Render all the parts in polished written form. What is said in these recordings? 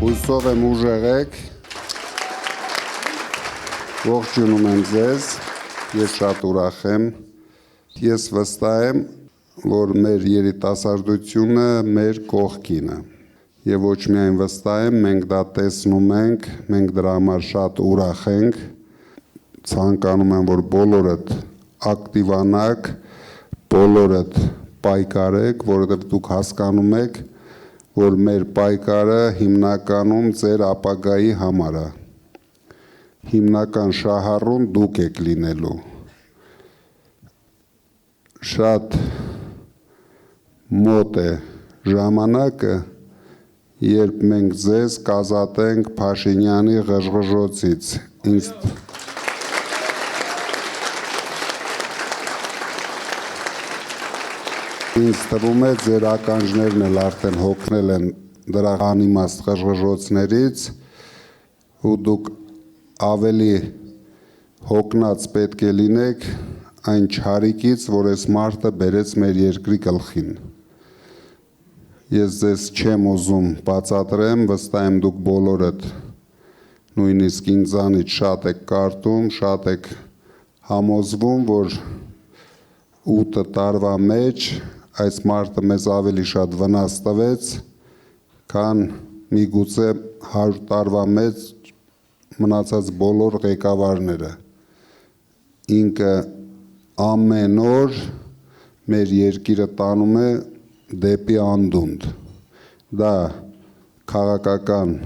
Հույսով եմ ուժեղ եք, ողջունում եմ ձեզ, ես շատ ուրախ եմ, ես վստահ եմ, որ մեր երիտասարդությունը մեր կողքին է, և ոչ միայն վստահ եմ, մենք դա տեսնում ենք, մենք դրա համար շատ ուրախ ենք, ցանկանում եմ, որ բոլորդ ակտիվանաք, բոլորդ պայքարեք, որովհետև դուք հասկանում եք, որ մեր պայքարը հիմնականում ձեր ապագայի համար է, հիմնական շահառուն դուք եք լինելու, շատ մոտ է ժամանակը, երբ մենք ձեզ կազատենք Փաշինյանի ղժղժոցից, Ինձ թվում է ձեր ականջներն էլ արդեն հոգնել են դրա անիմաստ ղժղժոցներից ու դուք ավելի հոգնած պետք է լինեք այն չարիքից, որ այս մարդը բերեց մեր երկրի գլխին։ Ես ձեզ չեմ ուզում բացատրեմ, վստահ եմ դուք բոլորդ նույնիսկ ինձանից շատ եք կարդում, շատ եք համոզվում, որ 8 տարվա մեջ այս մարդը մեզ ավելի շատ վնաս տվեց, քան միգուցե 100 տարվա մեջ մնացած բոլոր ղեկավարները։ Ինքը ամեն օր մեր երկիրը տանում է դեպի անդունդ։ Դա քաղաքական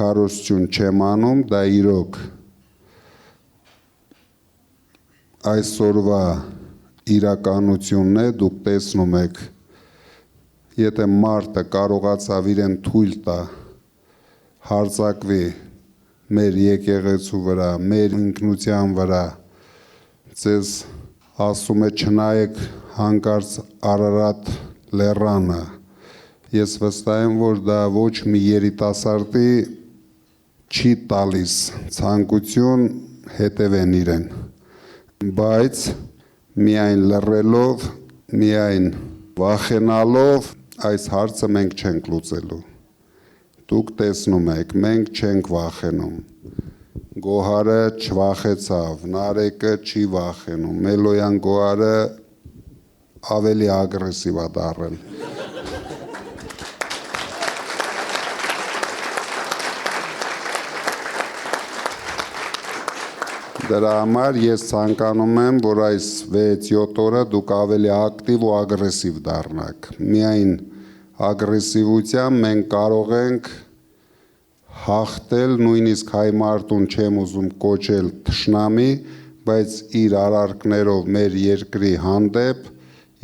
քարոզություն չեմ անում, դա իրոք այսօրվա իրականությունն է, դուք տեսնում եք, եթե մարդը կարողացավ իրեն թույլ տա հարձակվի մեր եկեղեցու վրա, մեր ինքնության վրա, ձեզ ասում է չնայեք հանկարծ Արարատ լեռանը, ես վստահ եմ, որ դա ոչ մի երիտասարդի չի տալիս ցանկություն հետևեն իրեն, բայց միայն լռելով, միայն վախենալով այս հարցը մենք չենք լուծելու։ Դուք տեսնում եք, մենք չենք վախենում։ Գոհարը չվախեցավ, Նարեկը չի վախենում, Մելոյան Գոհարը ավելի ագրեսիվ է դառել։ Դրա համար ես ցանկանում եմ, որ այս 6-7 օրը դուք ավելի ակտիվ ու ագրեսիվ դառնաք։ Միայն ագրեսիվությամբ մենք կարող ենք հաղթել, նույնիսկ հայ մարդուն չեմ ուզում կոչել թշնամի, բայց իր արարքներով մեր երկրի հանդեպ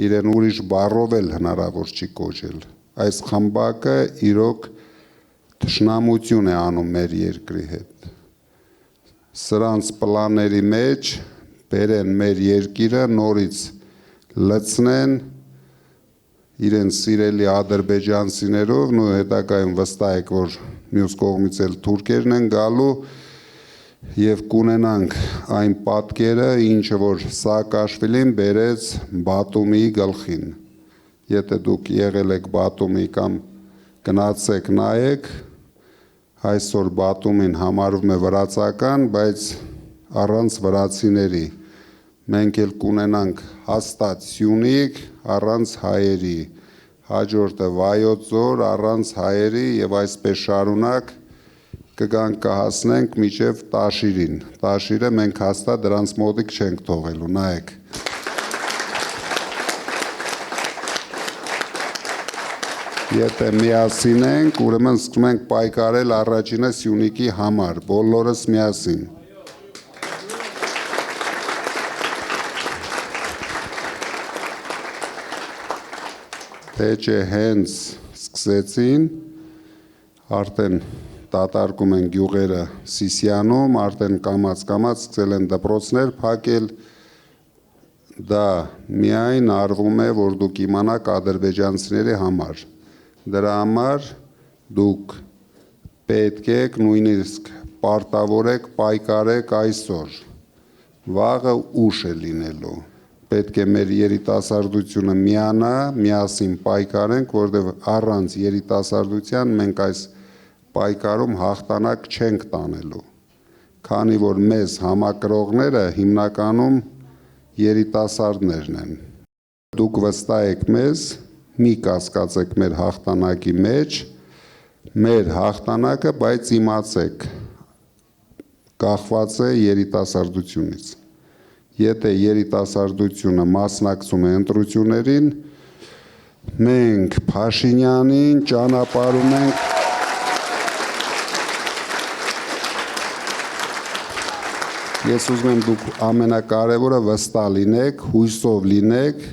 իրեն ուրիշ բառով էլ հնարավոր չի կոչել։ Այս խմբակը իրոք թշնամություն է անում մեր երկրի հետ։ Սրանց պլանների մեջ բերեն մեր երկիրը նորից լցնեն իրեն սիրելի ադրբեջանցիներով, ու հետագայում վստահ եք, որ մյուս կողմից էլ թուրքերն են գալու և կունենանք այն պատկերը, ինչը որ Սաակաշվիլին բերեց Բաթումիի գլխին։ Եթե դուք եղել եք Բաթումի կամ գնացեք նայեք, այսօր Բաթումին համարվում է վրացական, բայց առանց վրացիների, մենք էլ կունենանք հաստատ Սյունիք առանց հայերի, հաջորդը Վայոց ձոր առանց հայերի և այսպես շարունակ կգանք կհասնենք մինչև Տաշիրին, Տաշիրը մենք հաստատ դրանց մոտիկ չենք թողելու, նայեք։ Եթե միասին ենք, ուրեմն սկսում ենք պայքարել առաջինը Սյունիքի համար, բոլորս միասին։ Թե չէ հենց սկսեցին, արդեն դատարկում են գյուղերը Սիսիանում, արդեն կամաց-կամաց սկսել են դպրոցներ փակել, դա միայն արվում է, որ դուք իմանաք ադրբեջանցիների համար։ Դրա համար դուք պետք եք նույնիսկ պարտավոր եք պայքարեք այսօր, վաղը ուշ է լինելու, պետք է մեր երիտասարդությունը միանա, միասին պայքարենք, որտեղ առանց երիտասարդության մենք այս պայքարում հաղթանակ չենք տանելու, քանի որ մեզ համակրողները հիմնականում երիտասարդներն են։ Դուք վստահ եք մեզ, մի կասկածեք մեր հաղթանակի մեջ, մեր հաղթանակը, բայց իմացեք, կախված է երիտասարդությունից։ Եթե երիտասարդությունը մասնակցում է ընտրություններին, մենք Փաշինյանին ճանապարհում ենք։ Ես ուզում եմ դուք ամենակարևորը վստահ լինեք, հույսով լինեք,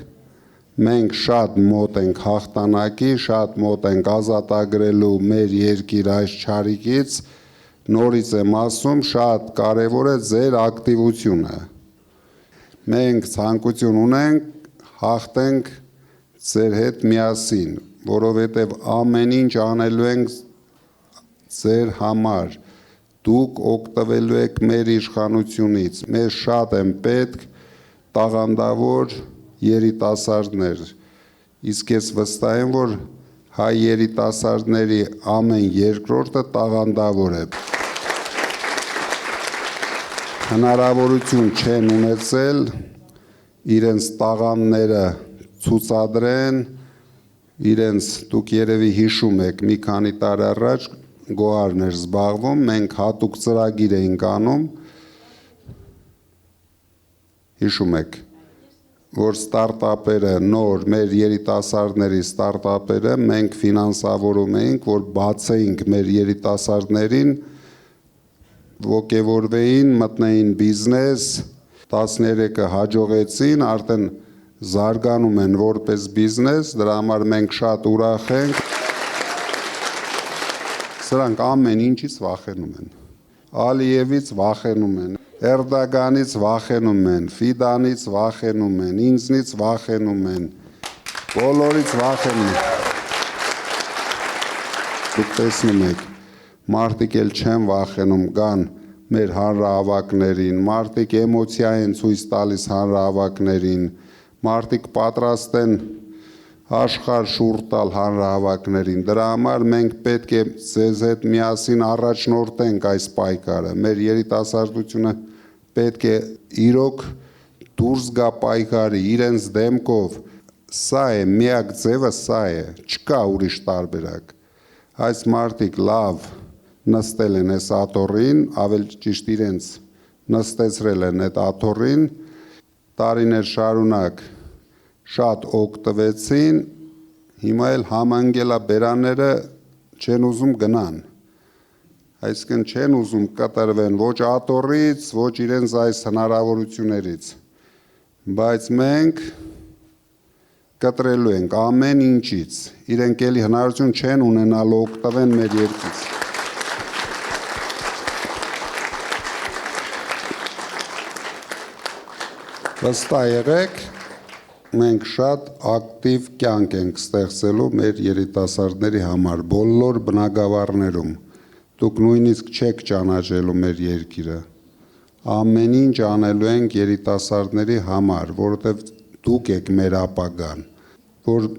մենք շատ մոտ ենք հաղթանակի, շատ մոտ ենք ազատագրելու մեր երկիր այս չարիքից, նորից եմ ասում, շատ կարևոր է ձեր ակտիվությունը։ Մենք ցանկություն ունենք հաղթենք ձեր հետ միասին, որովհետև ամեն ինչ անելու ենք ձեր համար, դուք օգտվելու եք մեր իշխանությունից, մեզ շատ են պետք տաղանդավոր երիտասարդներ, իսկ ես վստահ եմ, որ հայ երիտասարդների ամեն երկրորդը տաղանդավոր է։ Հնարավորություն չեն ունեցել իրենց տաղանդները ցուցադրեն, դուք երևի հիշում եք, մի քանի տարի առաջ գոհարներ զբաղվում, մենք հատուկ ծրագիր էինք անում, հիշում եք, որ ստարտափերը նոր, մեր երիտասարդների ստարտափերը մենք ֆինանսավորում էինք, որ բացեինք մեր երիտասարդներին, ոգևորվեին, մտնեին բիզնես, 13-ը հաջողեցին, արդեն զարգանում են որպես բիզնես, դրա համար մենք շատ ուրախ ենք։ Սրանք ամեն ինչից վախենում են, Ալիևից վախենում են, Էրդոգանից վախենում են, Ֆիդանից վախենում են, ինձնից վախենում են, բոլորից վախենում են։ Դուք տեսնում եք, մարդիկ էլ չեն վախենում, գան մեր հանրահավաքներին, մարդիկ էմոցիա են ցույց տալիս հանրահավաքներին, մարդիկ պատրաստ են աշխարհ շուռ տալ հանրահավաքներին, դրա համար մենք պետք է ձեզ հետ միասին առաջնորդենք այս պայքարը, մեր երիտասարդությունը պետք է իրոք դուրս գա պայքարի, իրենց դեմքով, սա է, միակ ձևը սա է, չկա ուրիշ տարբերակ, այս մարդիկ լավ նստել են այս աթոռին, ավելի ճիշտ իրենց նստեցրել են այդ աթոռին, տարիներ շարունակ շատ օգտվեցին, հիմա էլ համանգելաբերանները չեն ուզում գնան, այսինքն չեն ուզում կտրվեն ոչ աթոռից, ոչ իրենց այս հնարավորություններից, բայց մենք կտրելու ենք ամեն ինչից, իրենք էլի հնարավորություն չեն ունենալ օգտվեն մեր երկրից։ Վստահ եղեք, մենք շատ ակտիվ կյանք ենք ստեղծելու մեր երիտասարդների համար, բոլոր բնակավարներում, դուք նույնիսկ չեք ճանաչելու մեր երկիրը, ամեն ինչ անելու ենք երիտասարդների համար, որովհետև դուք եք մեր ապագան, որ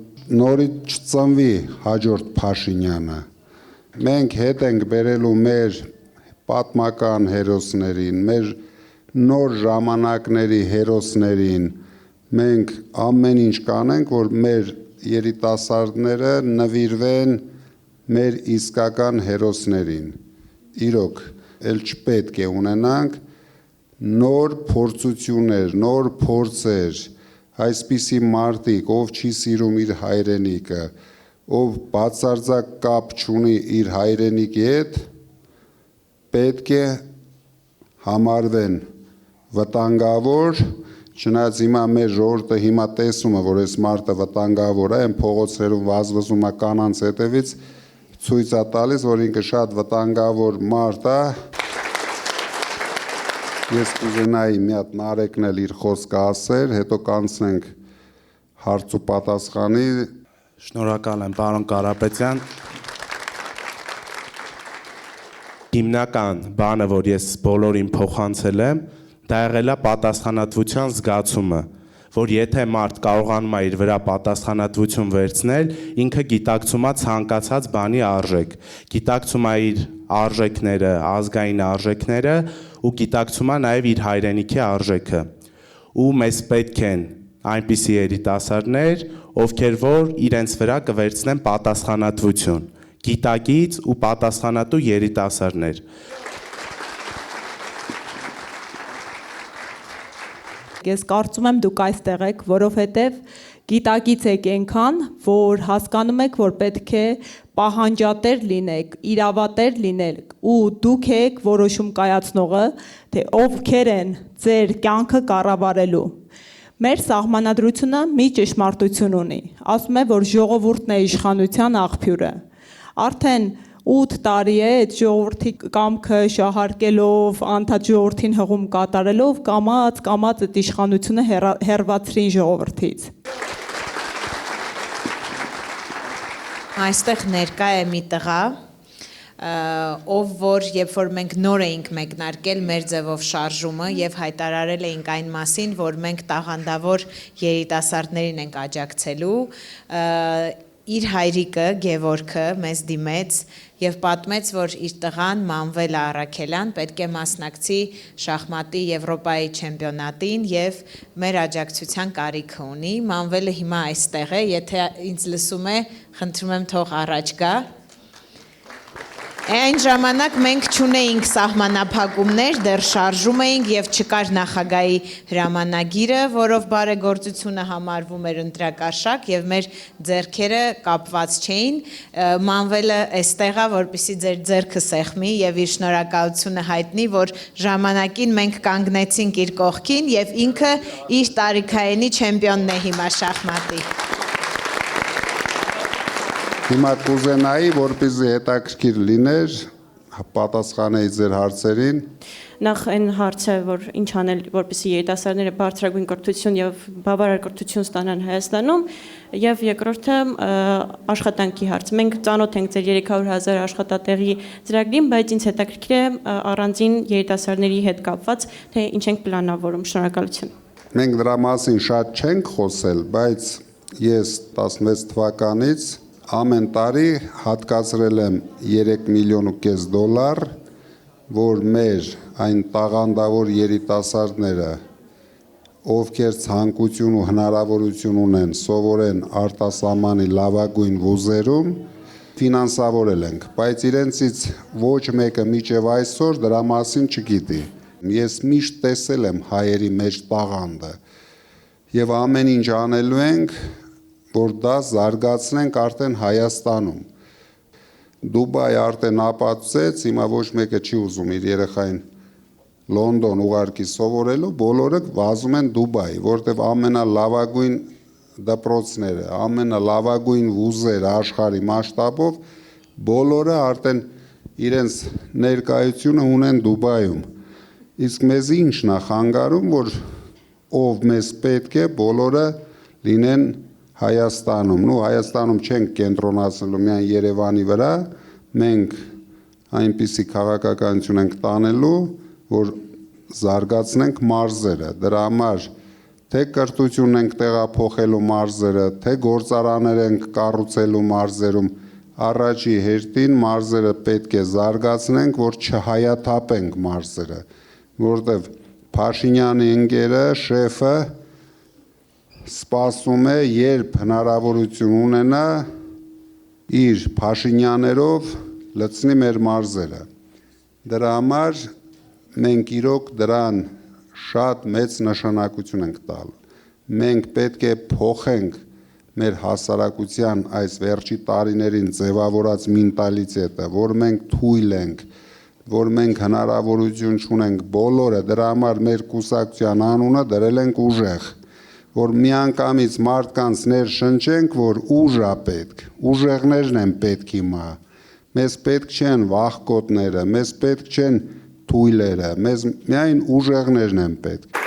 նորից չծնվի հաջորդ Փաշինյանը, մենք հետ ենք բերելու մեր պատմական հերոսներին, մեր նոր ժամանակների հերոսներին, մենք ամեն ինչ կանենք, որ մեր երիտասարդները նվիրվեն մեր իսկական հերոսներին, իրոք, էլ չպետք է ունենանք նոր փորձություններ, նոր փորձեր, այսպիսի մարդիկ, ով չի սիրում իր հայրենիքը, ով բացարձակ կապ չունի իր հայրենիքի հետ, պետք է համարվեն վտանգավոր, չնայած հիմա մեր ժողովուրդը հիմա տեսում է, որ այս մարդը վտանգավոր է, այն փողոցներում վազվզում է կանանց հետևից, ցույց է տալիս, որ ինքը շատ վտանգավոր մարդ է։ Ես կուզենայի մի հատ Նարեկն էլ իր խոսքը ասեր, հետո կանցնենք հարց ու պատասխանի։ Շնորհակալ եմ, պարոն Կարապետյան։ Հիմնական բանը, որ ես բոլորին փոխանցել եմ, դա եղել է պատասխանատվության զգացումը, որ եթե մարդ կարողանում է իր վրա պատասխանատվություն վերցնել, ինքը գիտակցում է ցանկացած բանի արժեք, գիտակցում է իր արժեքները, ազգային արժեքները ու գիտակցում է նաև իր հայրենիքի արժեքը։ Ու մեզ պետք են այնպիսի երիտասարդներ, ովքեր որ իրենց վրա կվերցնեն պատասխանատվություն, գիտակից ու պատասխանատու երիտասարդներ։ Ես կարծում եմ դուք այստեղ եք, որովհետև գիտակից եք այնքան, որ հասկանում եք, որ պետք է պահանջատեր լինեք, իրավատեր լինեք ու դուք եք որոշում կայացնողը, թե ովքեր են ձեր կյանքը կառավարելու։ Մեր սահմանադրությունը մի ճշմարտություն ունի, ասում է, որ ժողովուրդն է իշխանության աղբյուրը։ Արդեն 8 տարի է այդ ժողովրդի կամքը շահարկելով, անդադ ժողովրդին հղում կատարելով, կամած այդ իշխանությունը հեռացրին ժողովրդից։ Այստեղ ներկա է մի տղա, ով որ երբ որ մենք նոր էինք մեկնարկել մեր ձևով շարժումը եւ հայտարարել էինք այն մասին, որ մենք տաղանդավոր երիտասարդներին ենք աջակցելու, իր հայրիկը Գևորգը մեզ դիմեց եւ պատմեց, որ իր տղան Մանվել Առաքելյան պետք է մասնակցի շախմատի Եվրոպայի չեմպիոնատին եւ մեր աջակցության կարիքը ունի։ Մանվելը հիմա այստեղ է, եթե ինձ լսում է, խնդրում եմ թող առաջ գա։ Այն ժամանակ մենք չունեինք սահմանափակումներ, դեռ շարժում էինք եւ չկար նախագահի հրամանագիրը, որով բարեգործությունը համարվում էր ընտրակաշակ եւ մեր ձեռքերը կապված չէին։ Մանվելը այստեղ է, որպեսզի ձեր ձեռքը սեղմի եւ իր շնորհակալությունը հայտնի, որ ժամանակին մենք կանգնեցինք իր կողքին եւ ինքը իր տարիքայինի չեմպիոնն է հիմա շախմատի։ Հիմա կուզենայի, որպեսզի հետաքրքիր լիներ, պատասխանեի ձեր հարցերին։ Նախ այն հարցը, որ ինչ անել, որպեսզի երիտասարդները բարձրագույն կրթություն եւ բավարար կրթություն ստանան Հայաստանում, եւ երկրորդը աշխատանքի հարց։ Մենք ծանոթ ենք ձեր 300,000 աշխատատեղի ծրագրին, բայց ինձ հետաքրքիր է առանձին երիտասարդների հետ կապված, թե ինչ ենք պլանավորում։ Շնորհակալություն։ Մենք դրա մասին շատ չենք խոսել, բայց ես 16 թվականից ամեն տարի հատկացրել եմ 3,5 միլիոն դոլար, որ մեր այն տաղանդավոր երիտասարդները, ովքեր ցանկություն ու հնարավորություն ունեն սովորեն արտասահմանի լավագույն վուզերում, ֆինանսավորել ենք, բայց իրենցից ոչ մեկը մինչև այսօր դրա մասին չգիտի։ Ես միշտ տեսել եմ հայերի մեջ տաղանդը եւ ամեն ինչ անելու ենք, որ դա զարգացնենք արդեն Հայաստանում։ Դուբայ արդեն ապացուցեց, հիմա ոչ մեկը չի ուզում իր երեխային Լոնդոն ուղարկի սովորելու, բոլորը վազում են Դուբայ, որտեղ ամենալավագույն դպրոցները, ամենալավագույն վուզերը աշխարհի մասշտաբով բոլորը արդեն իրենց ներկայությունը ունեն Դուբայում։ Իսկ մեզ ինչն է խանգարում, որ ով մեզ պետք է, բոլորը լինեն Հայաստանում, Հայաստանում չենք կենտրոնացնելու միայն Երևանի վրա, մենք այնպիսի քաղաքականություն ենք տանելու, որ զարգացնենք մարզերը, դրա համար թե կրթությունն ենք տեղափոխելու մարզերը, թե գործարաններ ենք կառուցելու մարզերում, առաջի հերթին մարզերը պետք է զարգացնենք, որ չհայաթափենք մարզերը, որտեղ Փաշինյանի ընկերը, շեֆը սպասում է, երբ հնարավորություն ունենա իր Փաշինյաներով լցնի մեր մարզերը։ Դրա համար մենք իրոք դրան շատ մեծ նշանակություն ենք տալ։ Մենք պետք է փոխենք մեր հասարակության այս վերջի տարիներին ձևավորած մենտալիտետը, որ մենք թույլ ենք, որ մենք հնարավորություն չունենք բոլորը, դրա համար մեր կուսակցության անունը դրել ենք ուժեղ, որ միանգամից մարդկանց ներշնչենք, որ ուժ է պետք, ուժեղներն են պետք հիմա, մեզ պետք չեն վախկոտները, մեզ պետք չեն թույլերը, մեզ միայն ուժեղներն են պետք։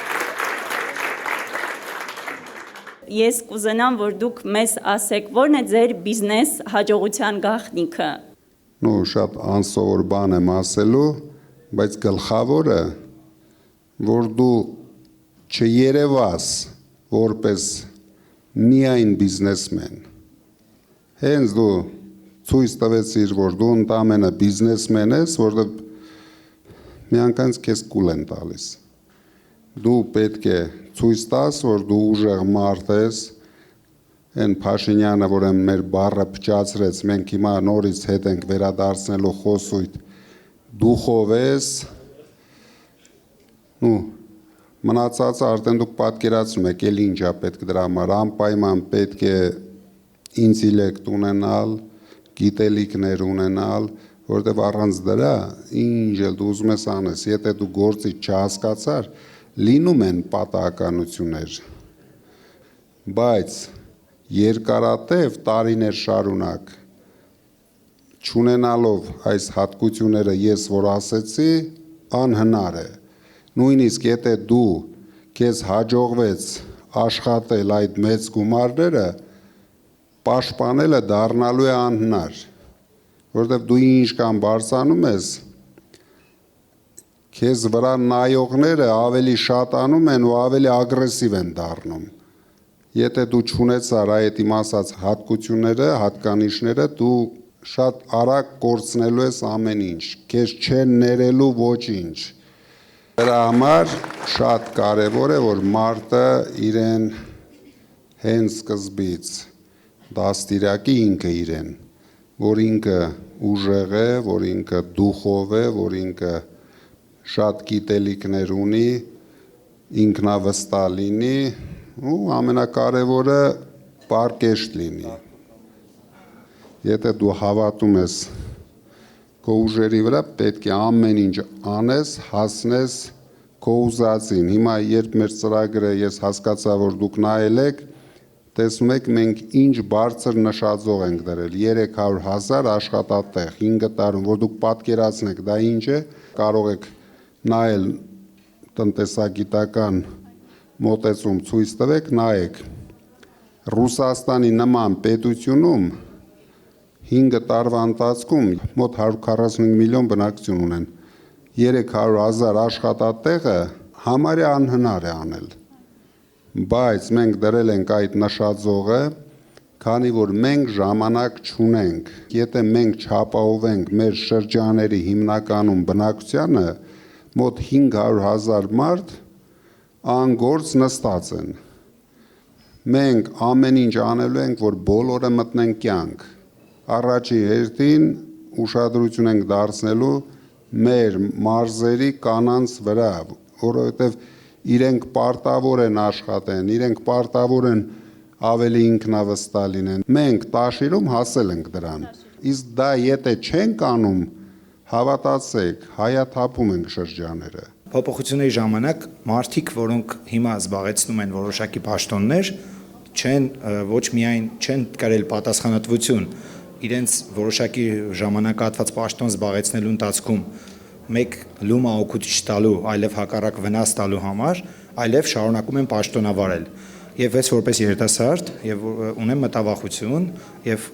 Ես կուզենամ, որ դուք մեզ ասեք, որն է ձեր բիզնես հաջողության գաղտնիքը։ Շատ անսովոր բան եմ ասելու, բայց գլխավորը, որ դու չերևաս, որպես միայն բիզնեսմեն։ Հենց դու ցույց տվեցիր, որ դու ընդամենը բիզնեսմեն ես, որտեղ միանգամից քեզ կուլ են տալիս։ Դու պետք է ցույց տաս, որ դու ուժեղ մարդ ես, այն Փաշինյանը, որ մեր բառը փչացրեց, մենք հիմա նորից հետ ենք վերադարձնելու խոսույթ, դուխով ես, մնացածը արդեն դուք պատկերացնում եք, էլ ինչա պետք դրա համար, անպայման պետք է ինտելեկտ ունենալ, գիտելիքներ ունենալ, որտեղ առանց դրա ինչ էլ դու ուզում ես անես, եթե դու գործից չհասկացար, լինում են պատահականություններ, բայց երկարատև տարիներ շարունակ չունենալով այս հատկությունները ես որ ասեցի, անհնար է։ Նույնիսկ եթե դու քեզ հաջողվեց աշխատել այդ մեծ գումարները, պաշտպանելը դառնալու է անհնար, որովհետև դու ինչ կան բարձանում ես, քեզ վրա նայողները ավելի շատանում են ու ավելի ագրեսիվ են դառնում։ Եթե դու չունեցար այդ իմ ասած հատկությունները, հատկանիշները, դու շատ արագ կորցնելու ես ամեն ինչ, քեզ չեն ներելու ոչինչ։ Դրա համար շատ կարևոր է, որ մարդը իրեն հենց սկզբից դաստիարակի ինքը իրեն, որ ինքը ուժեղ է, որ ինքը դուխով է, որ ինքը շատ գիտելիքներ ունի, ինքնավստահ լինի, ու ամենակարևորը պարկեշտ լինի։ Եթե դու հավատում ես քո ուժերի վրա, պետք է ամեն ինչ անես, հասնես քո ուզածին։ Հիմա երբ մեր ծրագրը ես հասկացա, որ դուք նայել եք, տեսնում եք մենք ինչ բարձր նշաձող ենք դրել, 300,000 աշխատատեղ 5 տարում, որ դուք պատկերացնեք, դա ինչ է, կարող եք նայել տնտեսագիտական մոտեցում ցույց տվեք, նայեք, Ռուսաստանի նման պետությունում 5 տարվա ընթացքում մոտ 145 միլիոն բնակչություն ունեն, 300,000 աշխատատեղը համարյա անհնար է անել, բայց մենք դրել ենք այդ նշաձողը, քանի որ մենք ժամանակ չունենք, եթե մենք չապահովենք մեր շրջաների հիմնականում բնակչությանը, մոտ 500,000 մարդ անգործ նստած են։ Մենք ամեն ինչ անելու ենք, որ բոլորը մտնեն կյանք։ Առաջի հերթին ուշադրություն ենք դարձնելու մեր մարզերի կանանց վրա, որովհետև իրենք պարտավոր են աշխատեն, իրենք պարտավոր են ավելի ինքնավստահ լինեն։ Մենք տաշիրում հասել ենք դրան։ Իսկ դա եթե չենք անում, հավատացեք, հայաթափում ենք շրջաները։ Փոփոխությունների ժամանակ մարդիկ, որոնք հիմա զբաղեցնում են որոշակի պաշտոններ, ոչ միայն չեն կրել պատասխանատվություն իրենց որոշակի ժամանակահատված պաշտոն զբաղեցնելու ընթացքում մեկ լումա օգուտ չտալու, այլև հակառակ վնաս տալու համար, այլև շարունակում են պաշտոնավարել։ Եվ ես որպես երիտասարդ եւ ունեմ մտավախություն եւ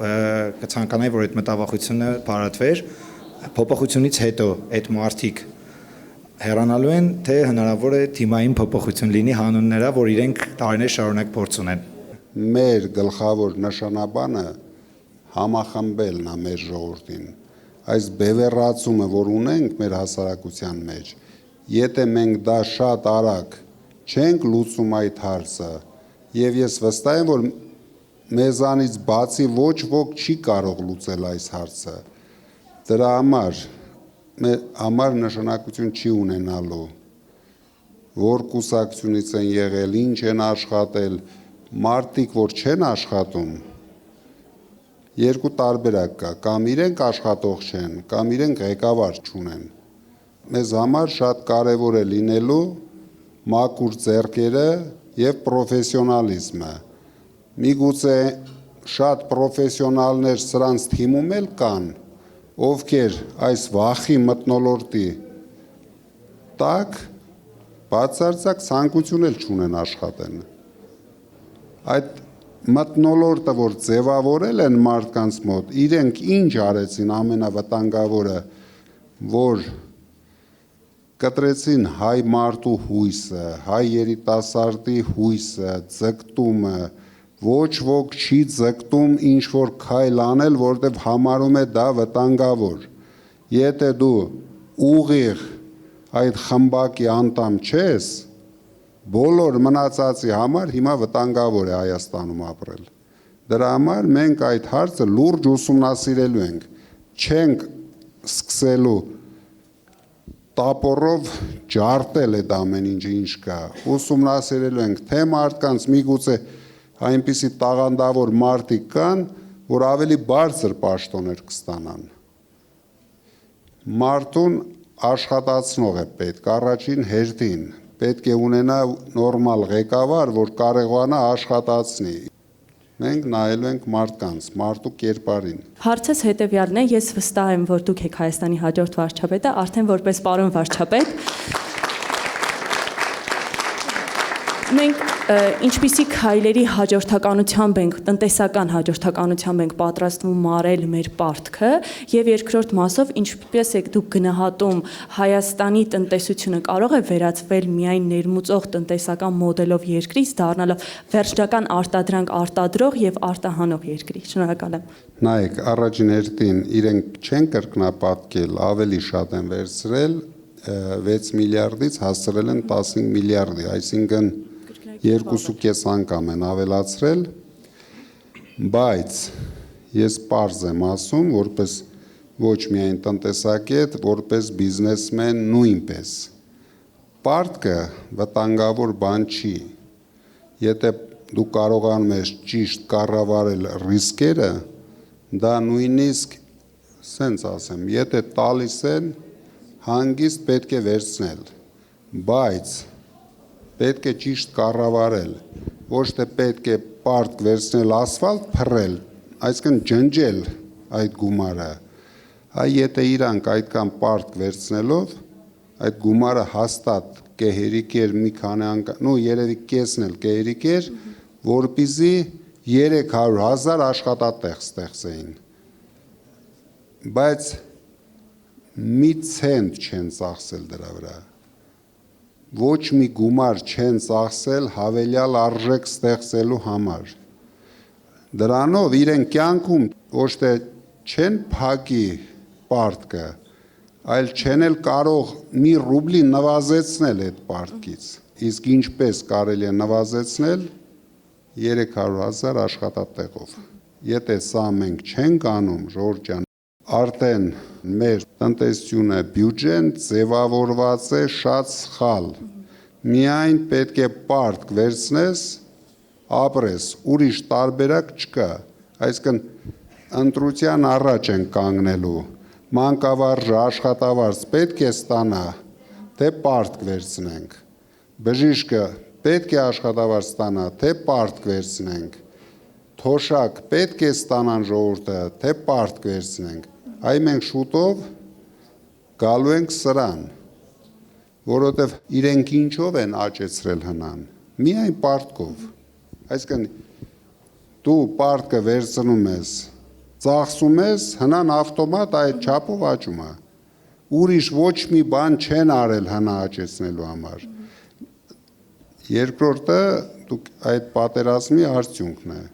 կցանկանայի, որ այդ մտավախությունը փարատվեր փոփոխությունից հետո այդ մարդիկ հեռանալու են, թե հնարավոր է թիմային փոփոխություն լինի հանուն նրա, որ իրենք տարիներ շարունակ փորձ ունեն։ Մեր գլխավոր նշանաբանը համախմբելն է մեր ժողովրդին։ Այս բևեռացումը, որ ունենք մեր հասարակության մեջ, եթե մենք դա շատ արագ չենք լուծում այդ հարցը, եւ ես վստահ եմ, որ մեզանից բացի ոչ ոք չի կարող լուծել այս հարցը, դրա համար նշանակություն չի ունենալու, որ կուսակցությունից են եղել, ինչ են աշխատել, մարդիկ, որ չեն աշխատում, երկու տարբերակ կա, կամ իրենք աշխատող չեն, կամ իրենք ղեկավար չունեն։ Մեզ համար շատ կարևոր է լինելու մաքուր ձեռքերը եւ պրոֆեսիոնալիզմը։ Միգուցե շատ պրոֆեսիոնալներ սրանց թիմում էլ կան, ովքեր այս վախի մթնոլորտի տակ բացարձակ ցանկություն էլ չունեն աշխատեն։ Այդ մթնոլորտը, որ ձևավորել են մարդկանց մոտ, իրենք ինչ արեցին ամենավտանգավորը, որ կտրեցին հայ մարդու հույսը, հայ երիտասարդի հույսը, ձգտումը, ոչ ոք չի ձգտում ինչ որ քայլ անել, որտեղ համարում է դա վտանգավոր։ Եթե դու ուղիղ այդ խմբակի անդամ չես, բոլոր մնացածի համար հիմա վտանգավոր է Հայաստանում ապրել։ Դրա համար մենք այդ հարցը լուրջ ուսումնասիրելու ենք, չենք սկսելու տապորով ջարդել այդ ամեն ինչ կա, ուսումնասիրելու ենք, թե մարդկանց միգուցե այնպիսի տաղանդավոր մարդիկ կան, որ ավելի բարձր պաշտոններ կստանան։ Մարդուն աշխատացնող է պետք, առաջին հերթին, պետք է ունենա նորմալ ղեկավար, որ կարողանա աշխատացնի։ Մենք նայելու ենք մարդկանց, մարդու կերպարին։ Հարցս հետևյալն է, ես վստահ եմ, որ դուք եք Հայաստանի հաջորդ վարչապետը, արդեն որպես պարոն վարչապետ։ Մենք ինչպիսի քայլերի հաջորդականությամբ ենք, տնտեսական հաջորդականությամբ ենք պատրաստվում մարել մեր պարտքը եւ երկրորդ մասով ինչպես եք դուք գնահատում Հայաստանի տնտեսությունը կարող է վերածվել միայն ներմուծող տնտեսական մոդելով երկրից դառնալով վերջնական արտադրանք արտադրող եւ արտահանող երկրի։ Շնորհակալ եմ։ Նայեք, առաջին հերթին իրենք չեն կրկնապատկել, ավելի շատ են վերցրել 6 միլիարդից հասցրել են 15 միլիարդի, այսինքն 2.5 անգամ են ավելացրել, բայց ես պարզ եմ ասում, որպես ոչ միայն տնտեսագետ, որպես բիզնեսմեն նույնպես։ Պարտքը վտանգավոր բան չի։ Եթե դու կարողանում ես ճիշտ կառավարել ռիսկերը, դա նույնիսկ, սենց ասեմ, եթե տալիս են, հանգիստ պետք է վերցնել, բայց պետք է ճիշտ կառավարել, ոչ թե պետք է պարտք վերցնել ասֆալտ փռել, այսինքն ջնջել այդ գումարը, այ եթե իրանք այդքան պարտք վերցնելով, այդ գումարը հաստատ կհերիկեր մի քանի անգամ, երևի կեսն էլ կհերիկեր, որպեսզի 300,000 աշխատատեղ ստեղծեին, բայց մի ցենտ չեն ծախսել դրա վրա։ Ոչ մի գումար չեն ծախսել հավելյալ արժեք ստեղծելու համար։ Դրանով իրեն կյանքում ոչ թե չեն փակի պարտքը, այլ չեն էլ կարող մի ռուբլի նվազեցնել այդ պարտքից։ Իսկ ինչպես կարելի է նվազեցնել 300,000 աշխատատեղով։ Եթե սա մենք չենք անում, ժողովուրդ ջան, արդեն մեր տնտեսությունը բյուջեն ձևավորված է շատ սխալ։ Միայն պետք է պարտք վերցնես, ապրես, ուրիշ տարբերակ չկա։ Այսինքն ընտրության առաջ են կանգնելու։ Մանկավարժը, աշխատավարձ պետք է ստանա, թե պարտք վերցնենք։ Բժիշկը պետք է աշխատավարձ ստանա, թե պարտք վերցնենք։ Թոշակ պետք է ստանան ժողովուրդը, թե պարտք վերցնենք։ Այ մենք շուտով գալու ենք սրան, որովհետև իրենք ինչով են աճեցրել հնան, միայն պարտքով։ Այսինքն դու պարտքը վերցնում ես, ծախսում ես, հնան ավտոմատ այդ չափով աճում է։ Ուրիշ ոչ մի բան չեն արել հնա աճեցնելու համար։ Երկրորդը այդ պատերազմի արդյունքն է,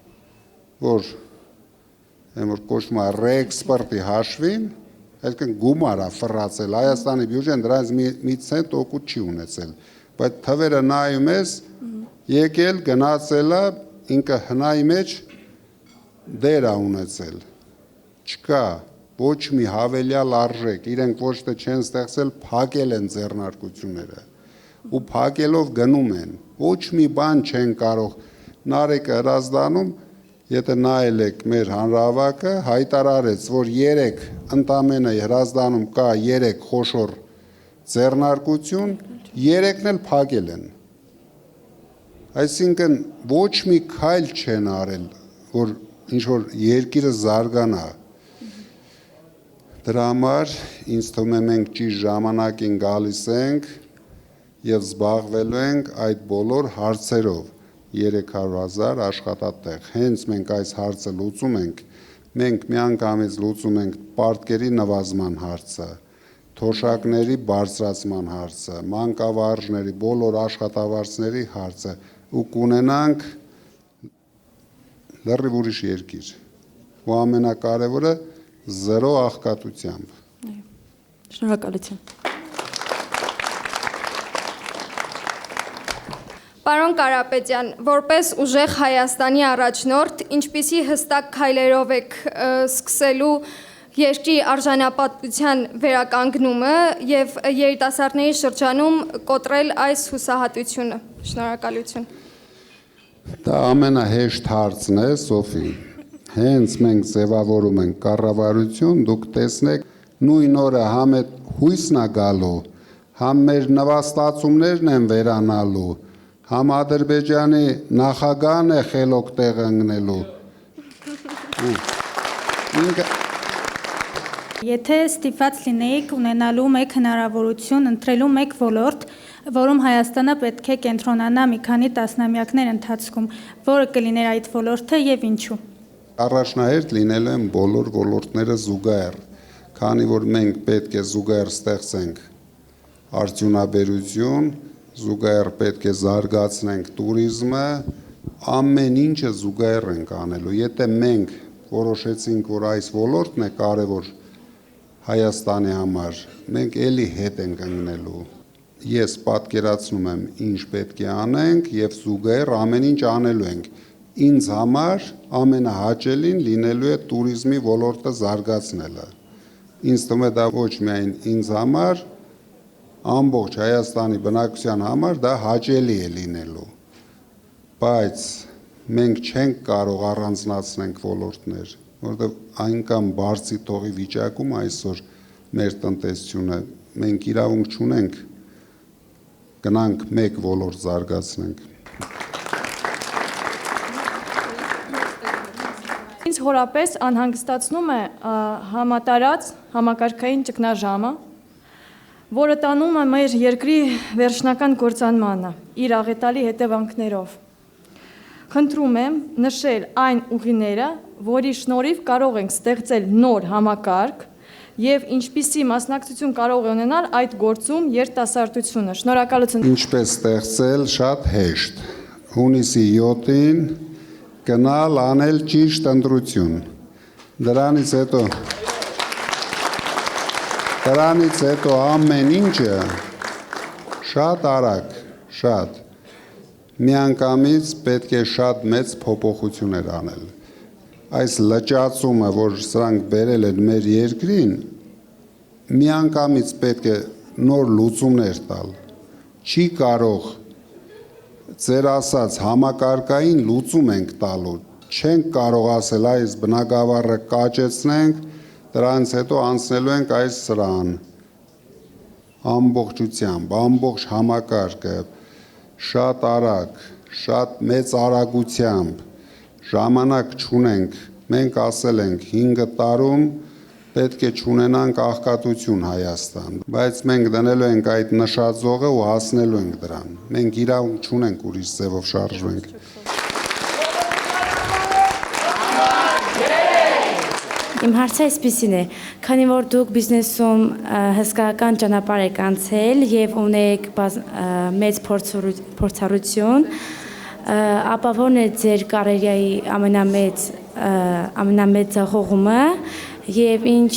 որ կոչվում է ռեէքսպորտի հաշվին, այսինքն գումար է ֆռացել, Հայաստանի բյուջեն դրանից մի ցենտ օգուտ չի ունեցել, բայց թվերը նայում ես, եկել, գնացել է, ինքը հնայի մեջ դեր է ունեցել, չկա ոչ մի հավելյալ արժեք, իրենք ոչ թե չեն ստեղծել, փակել են ձեռնարկությունները, ու փակելով գնում են, ոչ մի բան չեն կարող, Նարեկը Հրազդանում, եթե նայել եք մեր հանրահավաքը, հայտարարեց, որ 3 ընդամենը Հրազդանում կա 3 խոշոր ձեռնարկություն, 3-ն էլ փակել են։ Այսինքն ոչ մի քայլ չեն արել, որ ինչ-որ երկիրը զարգանա։ Դրա համար ինձ թվում է մենք ճիշտ ժամանակին գալիս ենք և զբաղվելու ենք այդ բոլոր հարցերով, 300,000 աշխատատեղ, հենց մենք այս հարցը լուծում ենք, մենք միանգամից լուծում ենք պարտքերի նվազման հարցը, թոշակների բարձրացման հարցը, մանկավարժների, բոլոր աշխատավարձների հարցը ու կունենանք լրիվ ուրիշ երկիր։ Ու ամենակարևորը զերո աղքատությամբ։ Շնորհակալություն։ Պարոն Կարապետյան, որպես ուժեղ Հայաստանի առաջնորդ, ինչպիսի հստակ քայլերով եք սկսելու երկրի արժանապատվության վերականգնումը եւ երիտասարդների շրջանում կոտրել այս հուսահատությունը։ Շնորհակալություն։ Դա ամենահեշտ հարցն է, Սոֆի։ Հենց մենք ձևավորում ենք կառավարություն, դուք տեսնեք նույն օրը համ այդ հույսն է գալու, համ մեր նվաստացումներն են վերանալու, համ Ադրբեջանի նախագահն է խելոք տեղ ընկնելու։ Եթե ստիպված լինեիք ունենալու մեկ հնարավորություն ընտրելու մեկ ոլորտ, որում Հայաստանը պետք է կենտրոնանա մի քանի տասնամյակներ ընթացքում, որը կլիներ այդ ոլորտը եւ ինչու։ Առաջնահերթ լինելու են բոլոր ոլորտները զուգահեռ, քանի որ մենք պետք է զուգահեռ ստեղծենք արդյունաբերություն, զուգահեռ պետք է զարգացնենք туриզմը, ամեն ինչը զուգահեռ ենք անելու։ Եթե մենք որոշեցինք, որ այս ոլորտն է կարևոր Հայաստանի համար, մենք էլի հետ ենք ընկնելու։ Ես պատկերացնում եմ, ինչ պետք է անենք եւ զուգահեռ ամեն ինչ անելու ենք։ Ինձ համար ամենահաճելին լինելու է туриզմի ոլորտը զարգացնելը։ Ինձ թվում է դա ոչ միայն ինձ համար, ամբողջ Հայաստանի բնակության համար դա հաճելի է լինելու, բայց մենք չենք կարող առանձնացնենք ոլորտներ, որովհետև այնքան բարձի տողի վիճակում այսօր մեր տնտեսությունը, մենք իրավունք չունենք գնանք մեկ ոլորտ զարգացնենք։ Ինձ հորապես անհանգստացնում է համատարած համակարգային ճգնաժամը, որը տանում է մեր երկրի վերջնական կործանմանը իր աղետալի հետևանքներով։ Խնդրում եմ նշել այն ուղիները, որի շնորհիվ կարող ենք ստեղծել նոր համակարգ եւ ինչպիսի մասնակցություն կարող է ունենալ այդ գործում երիտասարդությունը։ Շնորհակալություն։ Ինչպես ստեղծել, շատ հեշտ։ Հունիսի 7-ին գնալ անել ճիշտ ընտրություն։ Դրանից հետո ամեն ինչը շատ արագ, շատ միանգամից պետք է շատ մեծ փոփոխություններ անել։ Այս լճացումը, որ սրանք բերել են մեր երկրին, միանգամից պետք է նոր լուծումներ տալ։ Չի կարող ձեր ասած համակարգային լուծում ենք տալու, չենք կարող ասել այս բնակավարը կաճեցնենք, դրանից հետո անցնելու ենք այս սրան, ամբողջությամբ, ամբողջ համակարգը, շատ արագ, շատ մեծ արագությամբ, ժամանակ չունենք, մենք ասել ենք 5 տարում պետք է չունենանք աղքատություն Հայաստան, բայց մենք դնելու ենք այդ նշաձողը ու հասնելու ենք դրան, մենք իրավունք չունենք ուրիշ ձևով շարժվենք։ Իմ հարցը այսպիսին է, քանի որ դուք բիզնեսում հսկայական ճանապարհ եք անցել եւ ունեք մեծ փորձառություն, ապա ո՞րն է ձեր կարիերայի ամենամեծ ձախողումը եւ ինչ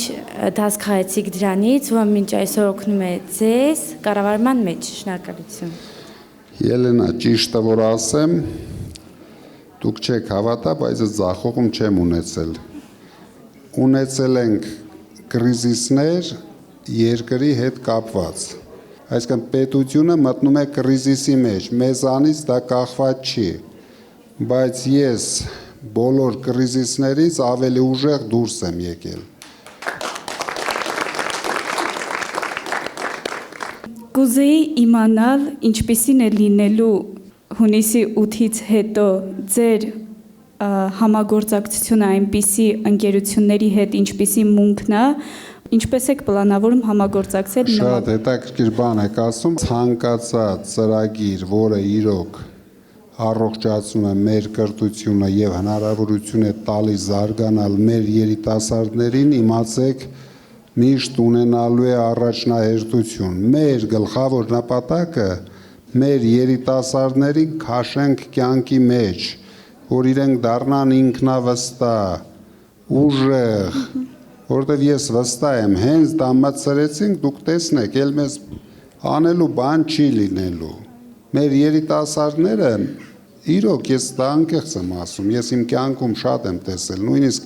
դաս քաղեցիք դրանից, որ մինչ այսօր օգնում է ձեզ կառավարման մեջ։ Շնորհակալություն։ Ելենա, ճիշտը որ ասեմ, դուք չեք հավատա, բայց ձախողում չեմ ունեցել։ Ունեցել ենք կրիզիսներ երկրի հետ կապված։ Այսինքն պետությունը մտնում է կրիզիսի մեջ, մեզանից դա կախված չի, բայց ես բոլոր կրիզիսներից ավելի ուժեղ դուրս եմ եկել։ Կուզեի իմանալ ինչպիսին է լինելու հունիսի 8-ից հետո ձեր համագործակցությունը այնպիսի ընկերությունների հետ, ինչպիսի մունքն է, ինչպես եք պլանավորում համագործակցել։ Շատ հետաքրքիր բան եք ասում, ցանկացած ծրագիր, որը իրոք առողջացնում է մեր կրթությունը եւ հնարավորություն է տալիս զարգանալ մեր երիտասարդներին, իմացեք, միշտ ունենալու է առաջնահերթություն։ Մեր գլխավոր նպատակը մեր երիտասարդներին քաշենք կյանքի մեջ, որ իրենք դառնան ինքնավստահ, ուժեղ, որտեվ ես վստահ եմ, հենց դա մտցրեցինք, դուք տեսնեք, ել մեզ անելու բան չի լինելու։ Մեր երիտասարդները, իրոք ես դա անկեղծ եմ ասում, ես իմ կյանքում շատ եմ տեսել, նույնիսկ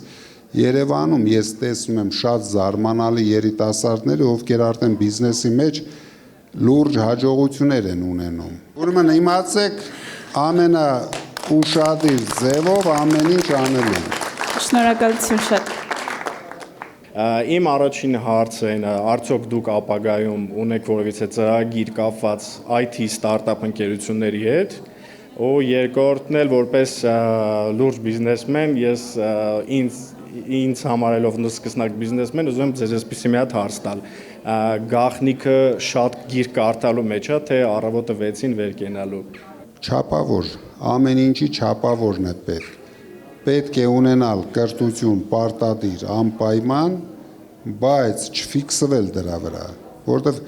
Երևանում ես տեսնում եմ շատ զարմանալի երիտասարդներ, ովքեր արդեն բիզնեսի մեջ լուրջ հաջողություններ են ունենում։ Ուրեմն իմացեք ամենաուշադիր ձևով ամեն ինչ անելու։ Շնորհակալություն շատ։ Իմ առաջին հարցը այն է, արդյոք դուք ապագայում ունեք որևիցե ծրագիր կապված IT ստարտափ ընկերությունների հետ, ու երկրորդն էլ որպես լուրջ բիզնեսմեն, ես ինձ համարելով սկսնակ բիզնեսմեն, ուզում եմ ձեզ այսպիսի մի հատ հարց տալ։ Գաղտնիքը շատ գիրք կարդալու մեջ է, թե առավոտը 6-ին վեր կենալու։ Չափավոր, ամեն ինչի չափավորն է պետք։ Պետք է ունենալ կրթություն, պարտադիր, անպայման, բայց չֆիքսվել դրա վրա, որտեվ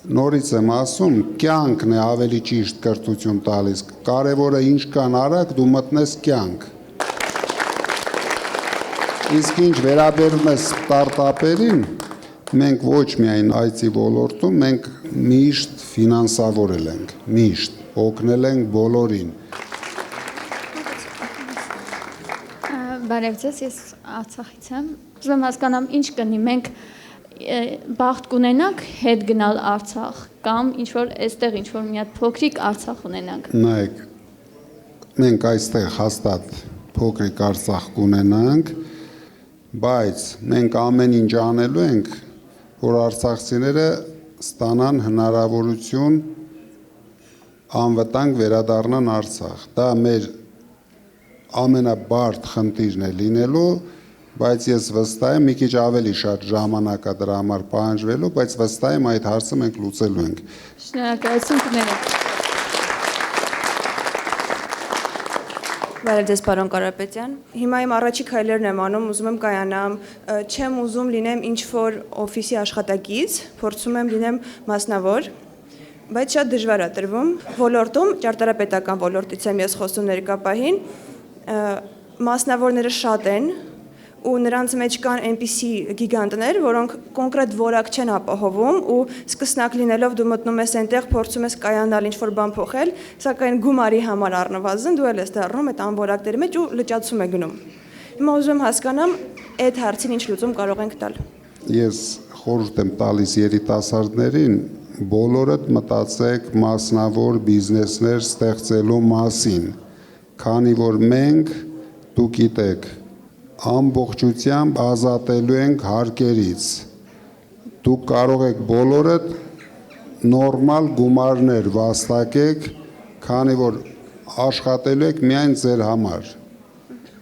նորից եմ ասում, կյանքն է ավելի ճիշտ կրթություն տալիս, կարևորը ինչքան արագ դու մտնես կյանք։ Իսկ ինչ վերաբերում է ստարտափերին, մենք ոչ միայն IT ոլորտում, մենք միշտ ֆինանսավորել ենք, միշտ օգնել ենք բոլորին։ Բարև ձեզ, ես Արցախից եմ։ Ուզում եմ հասկանամ, ինչ կնի, մենք բախտ կունենանք հետ գնալ Արցախ կամ ինչ որ այստեղ ինչ որ մի հատ փոքրիկ Արցախ ունենանք։ Նայեք, մենք այստեղ հաստատ փոքրիկ Արցախ կունենանք, բայց մենք ամեն ինչ անելու ենք, որ արցախցիները ստանան հնարավորություն անվտանգ վերադառնան Արցախ։ Դա մեր ամենաբարդ խնդիրն է լինելու, բայց ես վստահ եմ, մի քիչ ավելի շատ ժամանակ է դրա համար պահանջվելու, բայց վստահ եմ այդ հարցը մենք լուծելու ենք։ Շնորհակալություն կներեք։ Բարև ձեզ, պարոն Կարապետյան։ Հիմա իմ առաջի քայլերն եմ անում, ուզում եմ կայանամ, չեմ ուզում լինեմ ինչ-որ օֆիսի աշխատակից, փորձում եմ լինեմ մասնավոր, բայց շատ դժվար է տրվում։ Ոլորտում, ճարտարապետական ոլորտից եմ ես խոսում ներկա պահին, մասնավորները շատ են, ու նրանց մեջ կան այնպիսի գիգանտներ, որոնք կոնկրետ որակ չեն ապահովում ու սկսնակ լինելով դու մտնում ես այնտեղ, փորձում ես կայանալ ինչ-որ բան փոխել, սակայն գումարի համար առնվազն դու էլ ես դառնում այդ անորակների մեջ ու լճացում է գնում։ Հիմա ուզում եմ հասկանամ, այդ հարցին ինչ լուծում կարող ենք տալ։ Ես խորհուրդ եմ տալիս երիտասարդներին, բոլորդ մտածեք մասնավոր բիզնեսներ ստեղծելու մասին, քանի որ մենք, դուք գիտեք, ամբողջությամբ ազատելու ենք հարկերից։ Դուք կարող եք բոլորդ նորմալ գումարներ վաստակեք, քանի որ աշխատելու եք միայն ձեր համար։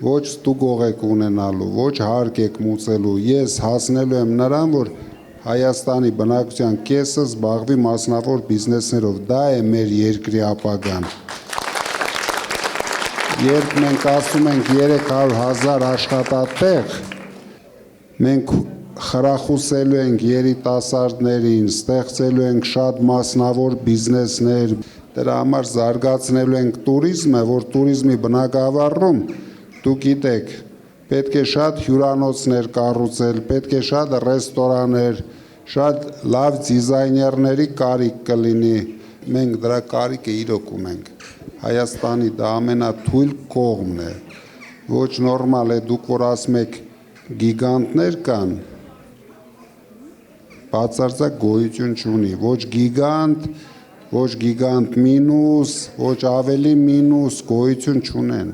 Ոչ ստուգող եք ունենալու, ոչ հարկ եք մուծելու։ Ես հասնելու եմ նրան, որ Հայաստանի բնակչության կեսը զբաղվի մասնավոր բիզնեսներով։ Դա է մեր երկրի ապագան։ Երբ մենք ասում ենք 300,000 աշխատատեղ, մենք խրախուսելու ենք երիտասարդներին, ստեղծելու ենք շատ մասնավոր բիզնեսներ, դրա համար զարգացնելու ենք տուրիզմը, որ տուրիզմի բնագավառում, դուք գիտեք, պետք է շատ հյուրանոցներ կառուցել, պետք է շատ ռեստորաններ, շատ լավ դիզայներների կարիք կլինի, մենք դրա կարիքը իրոք ունենք։ Հայաստանի դա ամենաթույլ կողմն է, ոչ նորմալ է, դուք որ ասում եք գիգանտներ կան, բացարձակ գոյություն չունի, ոչ գիգանտ մինուս, ոչ ավելի մինուս, գոյություն չունեն։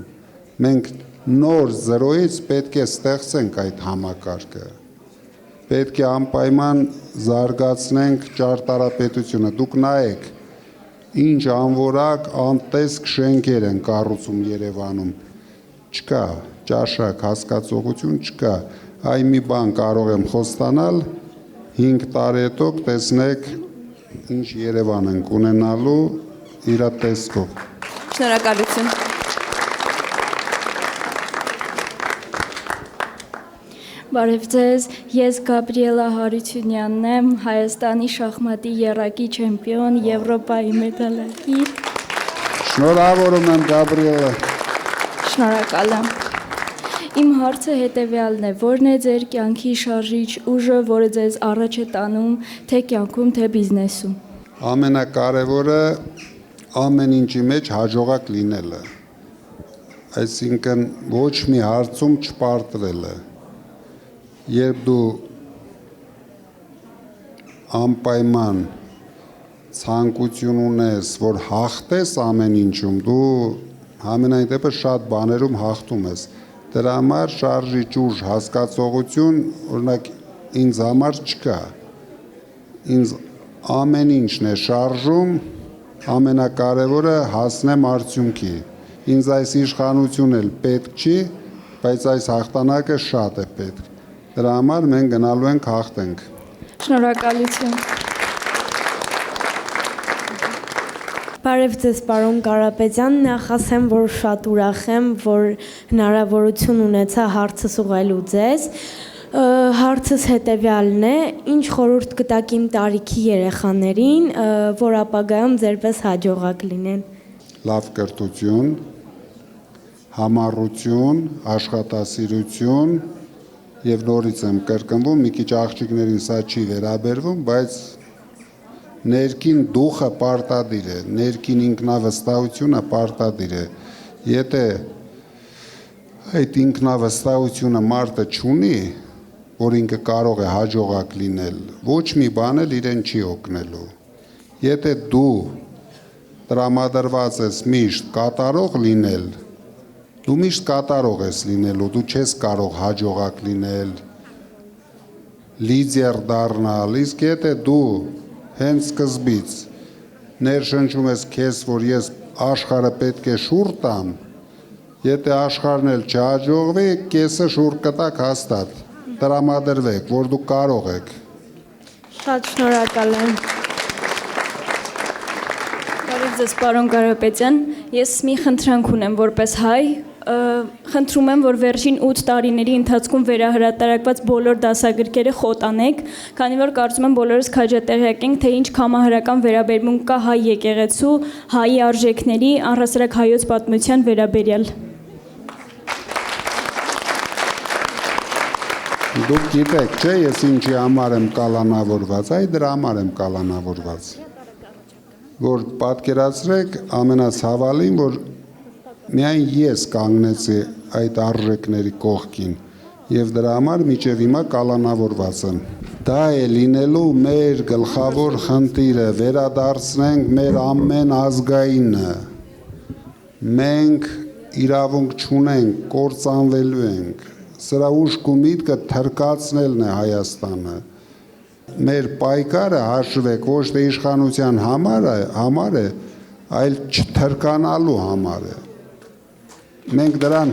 Մենք նոր զրոյից պետք է ստեղծենք այդ համակարգը, պետք է անպայման զարգացնենք ճարտարապետությունը, դուք նայեք, ինչ անորակ անտեսք շենքեր են կառուցում Երևանում, չկա ճաշակ հասկացողություն չկա, այ մի բան կարող եմ խոստանալ, 5 տարի հետո տեսնեք ինչ Երևան ենք ունենալու իր տեսքով։ Շնորհակալություն։ Բարև ձեզ, ես Գաբրիելա Հարությունյանն եմ, Հայաստանի շախմատի եռակի չեմպիոն, Եվրոպայի մեդալակիր։ Շնորհավորում եմ Գաբրիելա։ Շնորհակալ եմ։ Իմ հարցը հետևյալն է. որն է ձեր կյանքի շարժիչ ուժը, որը ձեզ առաջ է տանում թե կյանքում, թե բիզնեսում։ Ամենակարևորը ամեն ինչի մեջ հաջողակ լինելը։ Այսինքն ոչ մի հարցում չպարտվելը։ Երբ դու անպայման ցանկություն ունես, որ հաղթես ամեն ինչում, դու համենայն դեպս շատ բաներում հաղթում ես։ Դրա համար շարժիչ ուժ հասկացողություն, օրինակ ինձ համար չկա։ Ինձ ամեն ինչն է շարժում, ամենակարևորը հասնեմ արդյունքի։ Ինձ այս իշխանություն էլ պետք չի, բայց այս հաղթանակը շատ է պետք։ Դրա համար մենք գնալու ենք հաղթենք։ Շնորհակալություն։ Բարև ձեզ, պարոն Կարապետյան, նախ ասեմ, որ շատ ուրախ եմ, որ հնարավորություն ունեցա հարցս ուղղելու ձեզ։ Հարցս հետևյալն է. ինչ խորհուրդ կտաք իմ տարիքի երեխաներին, որ ապագայում ձերպես հաջողակ լինեն։ Լավ կրթություն, համառություն, աշխատասիրություն եւ նորից եմ կրկնվում, մի քիչ աղջիկներին սա չի վերաբերվում, բայց ներքին դուխը պարտադիր է, ներքին ինքնավստահությունը պարտադիր է։ Եթե այդ ինքնավստահությունը մարդը չունի, որ ինքը կարող է հաջողակ լինել, ոչ մի բան էլ իրեն չի օգնելու։ Եթե դու տրամադրված ես միշտ կատարող լինել, դու միշտ կատարող ես լինելու, դու չես կարող հաջողակ լինել, լիդեր դառնալ, իսկ եթե դու հենց սկզբից ներշնչում ես քեզ, որ ես աշխարհը պետք է շուռ տամ, եթե աշխարհն էլ չհաջողվի, կեսը շուռ կտակ հաստատ, տրամադրվեք, որ դուք կարող եք։ Շատ շնորհակալ եմ։ Բարև ձեզ, պարոն Կարապետյան, ես մի խնդրանք ունեմ որպես հայ, խնդրում եմ, որ վերջին 8 տարիների ընթացքում վերահրատարակված բոլոր դասագրքերը խոտանեք, քանի որ կարծում եմ բոլորս քաջատեղյակ ենք, թե ինչ կամահարական վերաբերմունք կա հայ եկեղեցու, հայի արժեքների, առհասարակ հայոց պատմության վերաբերյալ։ Դուք գիտեք, չէ, ես ինչի համար եմ կալանավորված, այ դրա համար եմ կալանավորված, որ պատկերացրեք ամենացավալին, որ միայն ես կանգնեցի այդ արժեքների կողքին եւ դրա համար մինչեւ հիմա կալանավորված եմ։ Դա է լինելու մեր գլխավոր խնդիրը, վերադարձնենք մեր ամեն ազգայինը։ Մենք իրավունք չունենք, կործանվելու ենք։ Սրա ուշք ու միտքը թրկացնելն է Հայաստանը։ Մեր պայքարը հաշվեք ոչ թե իշխանության համար է, այլ չթրկանալու համար է։ Մենք դրան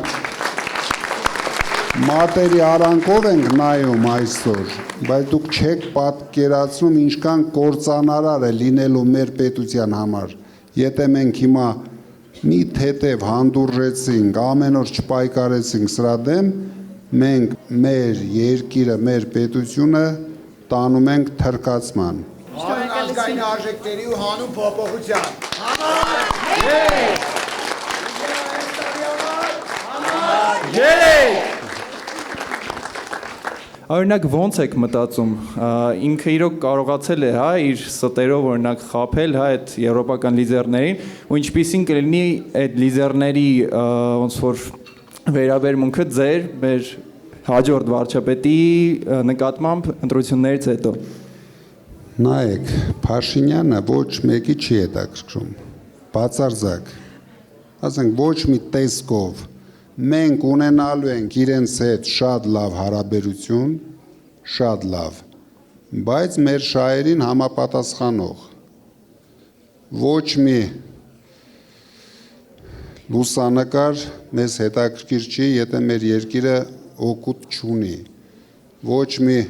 մատերի արանքով ենք նայում այսօր, բայց դուք չեք պատկերացնում ինչքան կործանարար է լինելու մեր պետության համար, եթե մենք հիմա մի թեթև հանդուրժեցինք, ամեն օր չպայքարեցինք սրա դեմ, մենք մեր երկիրը, մեր պետությունը տանում ենք թրկացման։ Ազգային արժեքների ու հանուն փոփոխության։ Օրինակ ո՞նց եք մտածում, ինքը իրոք կարողացել է, հա, իր ստերով օրինակ խաբել, հա, այդ եվրոպական լիդերներին, ու ինչպիսին կլինի այդ լիդերների ոնց որ վերաբերմունքը ձեր մեր հաջորդ վարչապետի նկատմամբ ընտրություններից հետո։ Նայեք, Փաշինյանը ոչ մեկի չի հետաքրքրում, բացարձակ, ասենք ոչ մի տեսքով, մենք ունենալու ենք իրենց հետ շատ լավ հարաբերություն, շատ լավ, բայց մեր շահերին համապատասխանող, ոչ մի լուսանկար մեզ հետաքրքիր չի, եթե մեր երկիրը օգուտ չունի, ոչ մի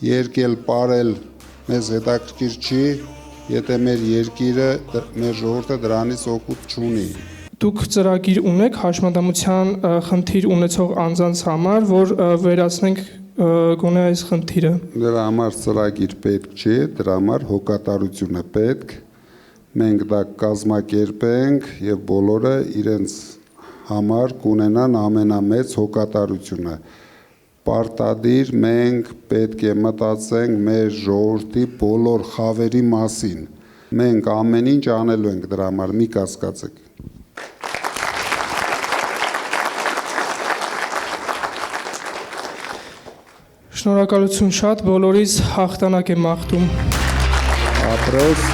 երկել պարել մեզ հետաքրքիր չի, եթե մեր երկիրը, մեր ժողովուրդը դրանից օգուտ չունի։ Դուք ծրագիր ունեք հաշմանդամության խնդիր ունեցող անձանց համար, որ վերացնենք գոնե այս խնդիրը։ Դրա համար ծրագիր պետք չէ, դրա համար հոգատարություն է պետք։ Մենք դա կազմակերպենք եւ բոլորը իրենց համար կունենան ամենամեծ հոգատարությունը։ Պարտադիր մենք պետք է մտածենք մեր ժողովրդի բոլոր խավերի մասին։ Մենք ամեն ինչ անելու ենք դրա համար, մի կասկածեք։ Շնորհակալություն շատ, բոլորիս հաղթանակ եմ մաղթում։ Ապրես